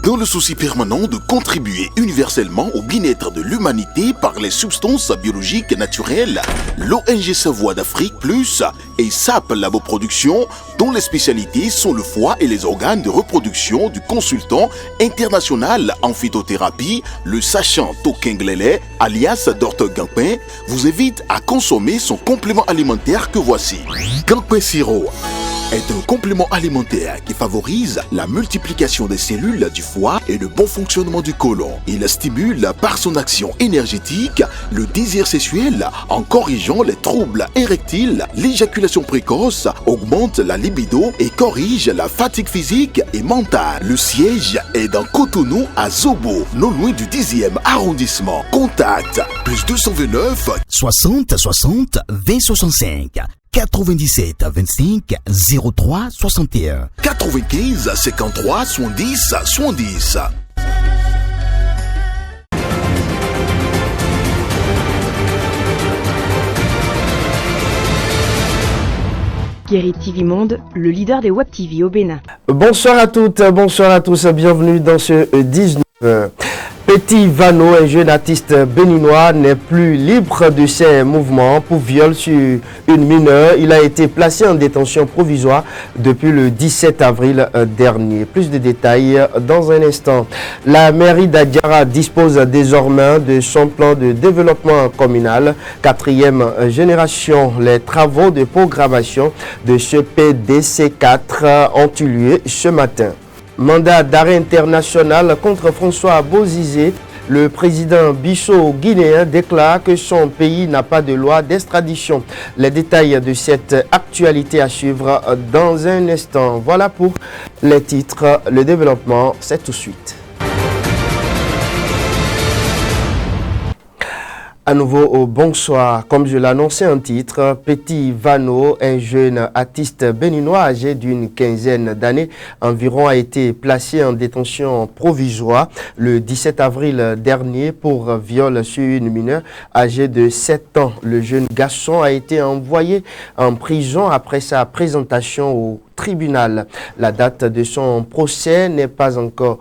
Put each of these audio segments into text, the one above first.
Dans le souci permanent de contribuer universellement au bien-être de l'humanité par les substances biologiques naturelles, l'ONG Savoie d'Afrique Plus et SAP Laboproduction, dont les spécialités sont le foie et les organes de reproduction du consultant international en phytothérapie, le sachant Tokenglele, alias Dr Gampin, vous invite à consommer son complément alimentaire que voici. Gampin Siro est un complément alimentaire qui favorise la multiplication des cellules du foie et le bon fonctionnement du côlon. Il stimule par son action énergétique le désir sexuel en corrigeant les troubles érectiles, l'éjaculation précoce, augmente la libido et corrige la fatigue physique et mentale. Le siège est dans Cotonou à Zobo, non loin du 10e arrondissement. Contact plus 229 60 60 20 65 97 25 03 61 95 53 70 70. Guéry TV Monde, le leader des Web TV au Bénin. Bonsoir à toutes, bonsoir à tous, bienvenue dans ce 19. Petit Vano, un jeune artiste béninois, n'est plus libre de ses mouvements pour viol sur une mineure. Il a été placé en détention provisoire depuis le 17 avril dernier. Plus de détails dans un instant. La mairie d'Adiara dispose désormais de son plan de développement communal, 4e génération. Les travaux de programmation de ce PDC4 ont eu lieu ce matin. Mandat d'arrêt international contre François Bozizé. Le président Bissau guinéen déclare que son pays n'a pas de loi d'extradition. Les détails de cette actualité à suivre dans un instant. Voilà pour les titres. Le développement, c'est tout de suite. À nouveau, bonsoir. Comme je l'annonçais en titre, Petit Vano, un jeune artiste béninois âgé d'une quinzaine d'années environ, a été placé en détention provisoire le 17 avril dernier pour viol sur une mineure âgée de 7 ans. Le jeune garçon a été envoyé en prison après sa présentation au tribunal. La date de son procès n'est pas encore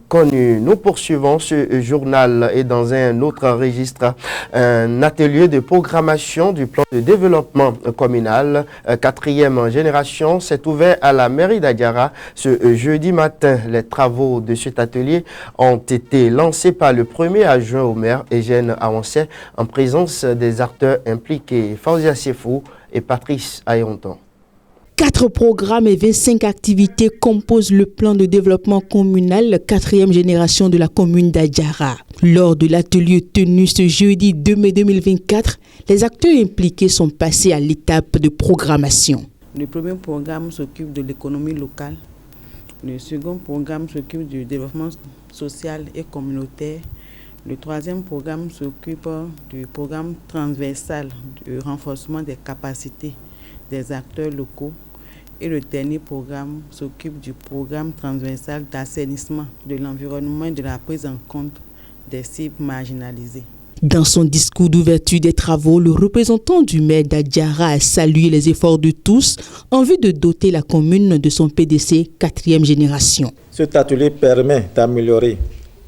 connue. Nous poursuivons ce journal et dans un autre registre, un atelier de programmation du plan de développement communal 4e génération s'est ouvert à la mairie d'Adiara ce jeudi matin. Les travaux de cet atelier ont été lancés par le premier adjoint au maire, Eugène Awansé, en présence des acteurs impliqués, Fauzia Sefou et Patrice Ayonton. 4 programmes et 25 activités composent le plan de développement communal 4e génération de la commune d'Adiara. Lors de l'atelier tenu ce jeudi 2 mai 2024, les acteurs impliqués sont passés à l'étape de programmation. Le premier programme s'occupe de l'économie locale. Le second programme s'occupe du développement social et communautaire. Le troisième programme s'occupe du programme transversal du renforcement des capacités des acteurs locaux. Et le dernier programme s'occupe du programme transversal d'assainissement de l'environnement et de la prise en compte des cibles marginalisées. Dans son discours d'ouverture des travaux, le représentant du maire d'Adiara a salué les efforts de tous en vue de doter la commune de son PDC 4e génération. Cet atelier permet d'améliorer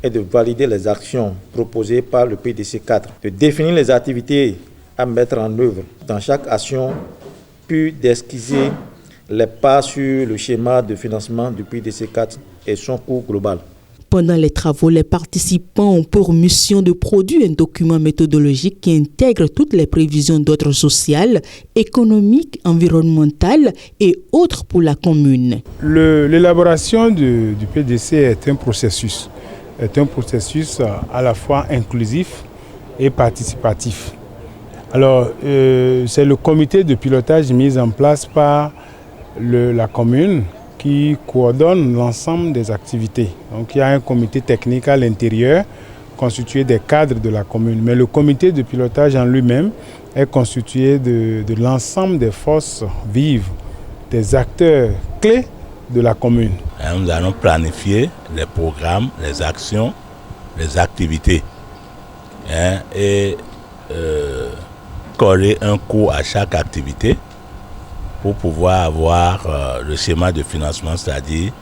et de valider les actions proposées par le PDC 4, de définir les activités à mettre en œuvre dans chaque action, puis d'esquisser les pas sur le schéma de financement du PDC 4 et son coût global. Pendant les travaux, les participants ont pour mission de produire un document méthodologique qui intègre toutes les prévisions d'ordre social, économique, environnemental et autres pour la commune. L'élaboration du PDC est un processus à la fois inclusif et participatif. Alors, c'est le comité de pilotage mis en place par la commune qui coordonne l'ensemble des activités. Donc, il y a un comité technique à l'intérieur constitué des cadres de la commune. Mais le comité de pilotage en lui-même est constitué de l'ensemble des forces vives, des acteurs clés de la commune. Nous allons planifier les programmes, les actions, les activités et coller un coût à chaque activité pour pouvoir avoir le schéma de financement, c'est-à-dire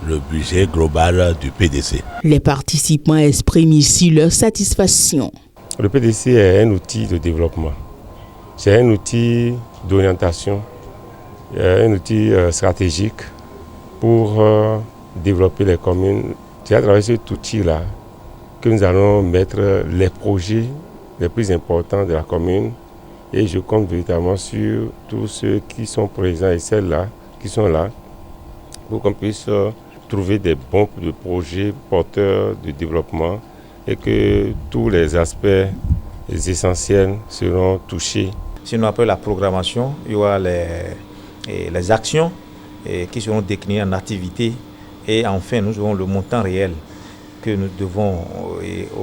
le budget global du PDC. Les participants expriment ici leur satisfaction. Le PDC est un outil de développement. C'est un outil d'orientation, un outil stratégique pour développer les communes. C'est à travers cet outil-là que nous allons mettre les projets les plus importants de la commune. Et je compte véritablement sur tous ceux qui sont présents et celles-là qui sont là pour qu'on puisse trouver des bons projets porteurs de développement et que tous les aspects essentiels seront touchés. Sinon, après la programmation, il y aura les actions qui seront déclinées en activités. Et enfin, nous aurons le montant réel que nous devons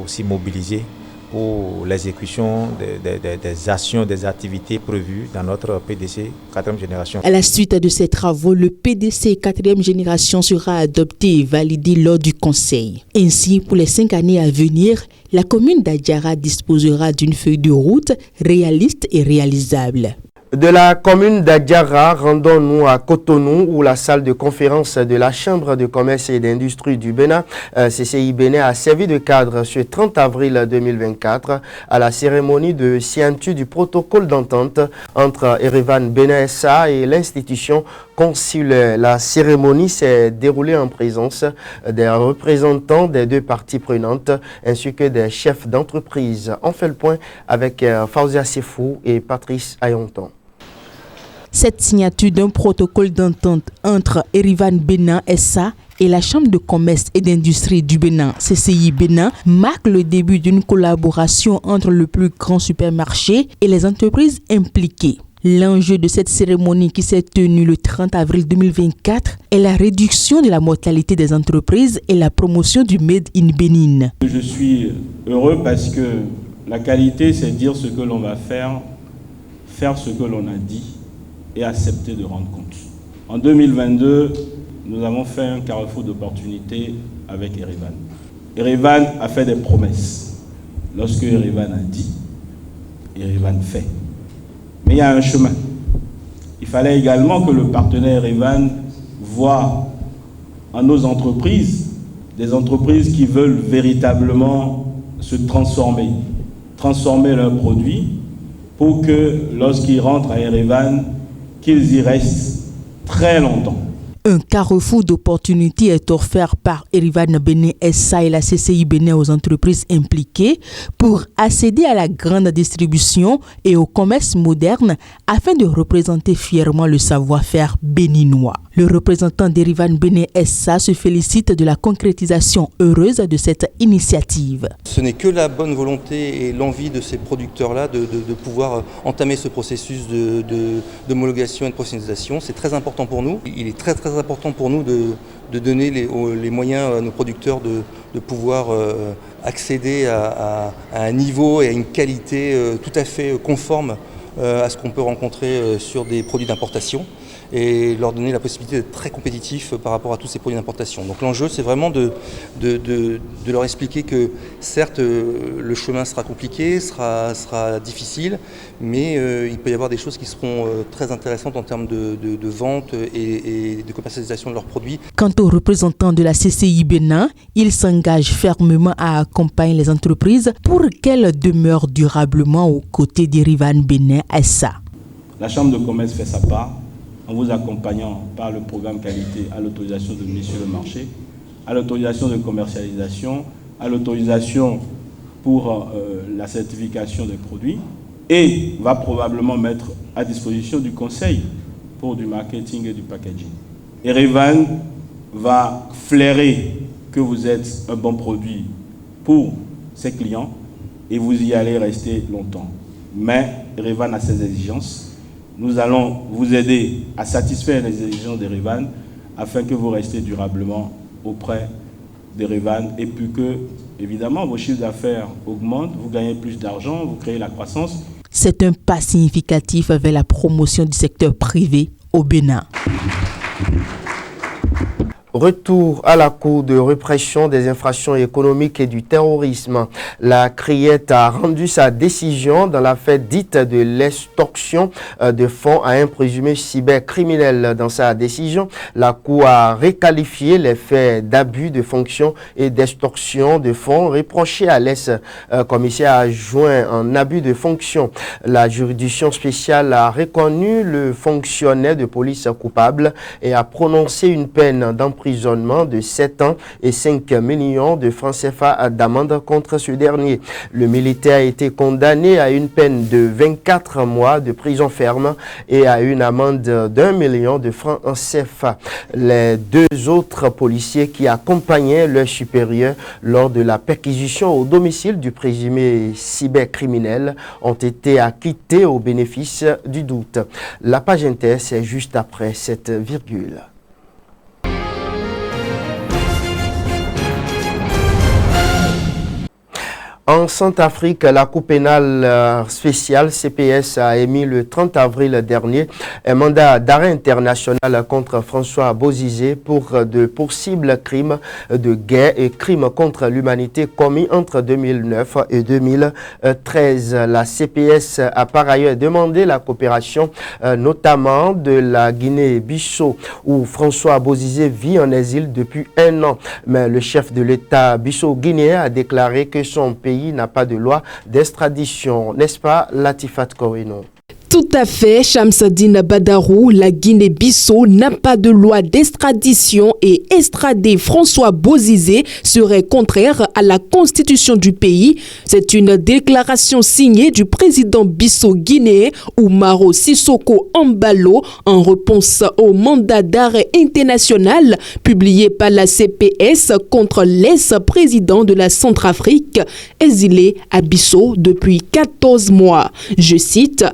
aussi mobiliser pour l'exécution des actions, des activités prévues dans notre PDC 4e génération. À la suite de ces travaux, le PDC 4e génération sera adopté et validé lors du Conseil. Ainsi, pour les 5 années à venir, la commune d'Adjara disposera d'une feuille de route réaliste et réalisable. De la commune d'Adjara, rendons-nous à Cotonou où la salle de conférence de la Chambre de commerce et d'industrie du Bénin, CCI Bénin, a servi de cadre ce 30 avril 2024 à la cérémonie de signature du protocole d'entente entre Erevan Bénin SA et l'institution consulaire. La cérémonie s'est déroulée en présence des représentants des deux parties prenantes ainsi que des chefs d'entreprise. On fait le point avec Fauzia Sefou et Patrice Ayonton. Cette signature d'un protocole d'entente entre Erevan Bénin SA et la Chambre de commerce et d'industrie du Bénin, CCI Bénin, marque le début d'une collaboration entre le plus grand supermarché et les entreprises impliquées. L'enjeu de cette cérémonie qui s'est tenue le 30 avril 2024 est la réduction de la mortalité des entreprises et la promotion du Made in Bénin. Je suis heureux parce que la qualité, c'est dire ce que l'on va faire ce que l'on a dit et accepter de rendre compte. En 2022, nous avons fait un carrefour d'opportunités avec Erevan. Erevan a fait des promesses. Lorsque Erevan a dit, Erevan fait. Mais il y a un chemin. Il fallait également que le partenaire Erevan voit en nos entreprises des entreprises qui veulent véritablement se transformer leurs produits pour que lorsqu'ils rentrent à Erevan, qu'ils y restent très longtemps. Un carrefour d'opportunités est offert par Erevan Bénin SA et la CCI Bénin aux entreprises impliquées pour accéder à la grande distribution et au commerce moderne afin de représenter fièrement le savoir-faire béninois. Le représentant d'Erevan Bénin SA se félicite de la concrétisation heureuse de cette initiative. Ce n'est que la bonne volonté et l'envie de ces producteurs-là de pouvoir entamer ce processus d'homologation et de professionnalisation. C'est très important pour nous. Il est très important pour nous de donner les moyens à nos producteurs de pouvoir accéder à un niveau et à une qualité tout à fait conforme à ce qu'on peut rencontrer sur des produits d'importation et leur donner la possibilité d'être très compétitifs par rapport à tous ces produits d'importation. Donc l'enjeu, c'est vraiment de leur expliquer que certes, le chemin sera compliqué, sera difficile, mais il peut y avoir des choses qui seront très intéressantes en termes de vente et de commercialisation de leurs produits. Quant aux représentants de la CCI Bénin, ils s'engagent fermement à accompagner les entreprises pour qu'elles demeurent durablement aux côtés d'Erevan Bénin SA. La Chambre de commerce fait sa part en vous accompagnant par le programme qualité à l'autorisation de mise sur le marché, à l'autorisation de commercialisation, à l'autorisation pour la certification des produits et va probablement mettre à disposition du conseil pour du marketing et du packaging. Erevan va flairer que vous êtes un bon produit pour ses clients et vous y allez rester longtemps. Mais Erevan a ses exigences. Nous allons vous aider à satisfaire les exigences d'Erevan afin que vous restiez durablement auprès d'Erevan et puis que, évidemment, vos chiffres d'affaires augmentent, vous gagnez plus d'argent, vous créez la croissance. C'est un pas significatif vers la promotion du secteur privé au Bénin. Retour à la Cour de répression des infractions économiques et du terrorisme. La Criette a rendu sa décision dans l'affaire dite de l'extorsion de fonds à un présumé cybercriminel. Dans sa décision, la Cour a requalifié les faits d'abus de fonction et d'extorsion de fonds reprochés à l'ex-commissaire adjoint en abus de fonction. La juridiction spéciale a reconnu le fonctionnaire de police coupable et a prononcé une peine d'emprisonnement de 7 ans et 5 millions de francs CFA d'amende contre ce dernier. Le militaire a été condamné à une peine de 24 mois de prison ferme et à une amende d'1 million de francs CFA. Les 2 autres policiers qui accompagnaient leur supérieur lors de la perquisition au domicile du présumé cybercriminel ont été acquittés au bénéfice du doute. La page inter, c'est juste après cette virgule. En Centrafrique, la Cour pénale spéciale CPS a émis le 30 avril dernier un mandat d'arrêt international contre François Bozizé pour de possibles crimes de guerre et crimes contre l'humanité commis entre 2009 et 2013. La CPS a par ailleurs demandé la coopération notamment de la Guinée-Bissau où François Bozizé vit en exil depuis 1 an. Mais le chef de l'État bissau-guinéen a déclaré que son pays n'a pas de loi d'extradition, n'est-ce pas, Latifat Koweno? Tout à fait, Shamsuddin Badarou, la Guinée-Bissau n'a pas de loi d'extradition et extrader François Bozizé serait contraire à la constitution du pays. C'est une déclaration signée du président bissau-guinéen Umaro Sissoko Embalo en réponse au mandat d'arrêt international publié par la CPS contre l'ex-président de la Centrafrique, exilé à Bissau depuis 14 mois. Je cite: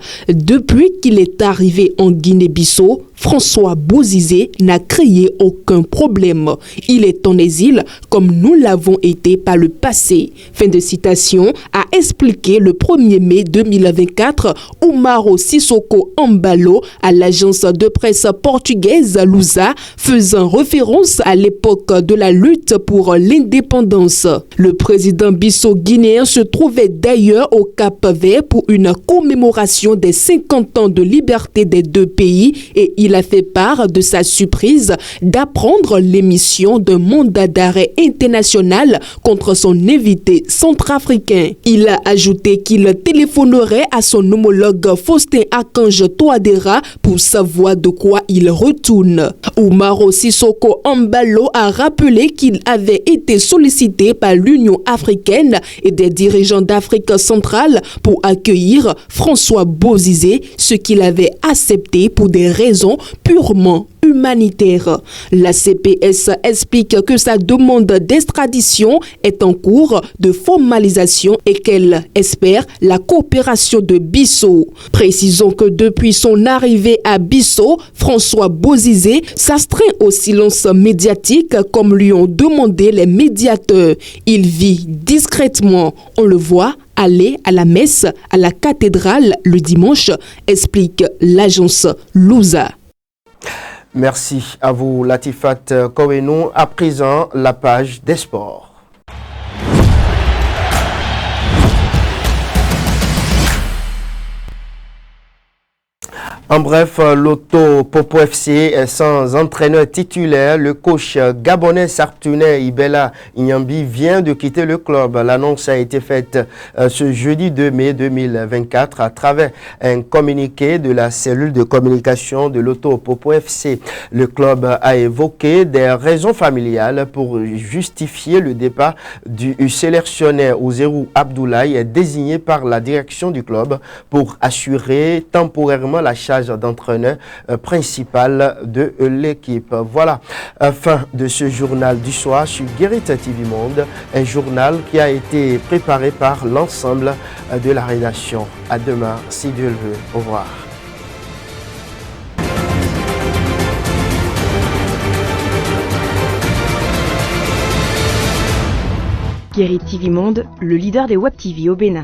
depuis qu'il est arrivé en Guinée-Bissau, François Bozizé n'a créé aucun problème. Il est en exil comme nous l'avons été par le passé. Fin de citation, a expliqué le 1er mai 2024 Umaro Sissoko Embalo à l'agence de presse portugaise Lusa, faisant référence à l'époque de la lutte pour l'indépendance. Le président bissau-guinéen se trouvait d'ailleurs au Cap-Vert pour une commémoration des 50 ans de liberté des 2 pays et il a fait part de sa surprise d'apprendre l'émission d'un mandat d'arrêt international contre son invité centrafricain. Il a ajouté qu'il téléphonerait à son homologue Faustin Akange Touadéra pour savoir de quoi il retourne. Umaro Sissoko Embalo a rappelé qu'il avait été sollicité par l'Union africaine et des dirigeants d'Afrique centrale pour accueillir François Bozizé, ce qu'il avait accepté pour des raisons purement humanitaire. La CPS explique que sa demande d'extradition est en cours de formalisation et qu'elle espère la coopération de Bissau. Précisons que depuis son arrivée à Bissau, François Bozizé s'astreint au silence médiatique comme lui ont demandé les médiateurs. Il vit discrètement, on le voit aller à la messe à la cathédrale le dimanche, explique l'agence Lusa. Merci à vous, Latifat Koweno. À présent, la page des sports. En bref, l'Auto Popo FC est sans entraîneur titulaire. Le coach gabonais Sartunais Ibella Inyambi vient de quitter le club. L'annonce a été faite ce jeudi 2 mai 2024 à travers un communiqué de la cellule de communication de l'Auto Popo FC. Le club a évoqué des raisons familiales pour justifier le départ du sélectionneur Ouzerou Abdoulaye désigné par la direction du club pour assurer temporairement la charge d'entraîneur principal de l'équipe. Voilà, fin de ce journal du soir sur Guérite TV Monde, un journal qui a été préparé par l'ensemble de la rédaction. À demain, si Dieu le veut. Au revoir. Guérite TV Monde, le leader des Web TV au Bénin.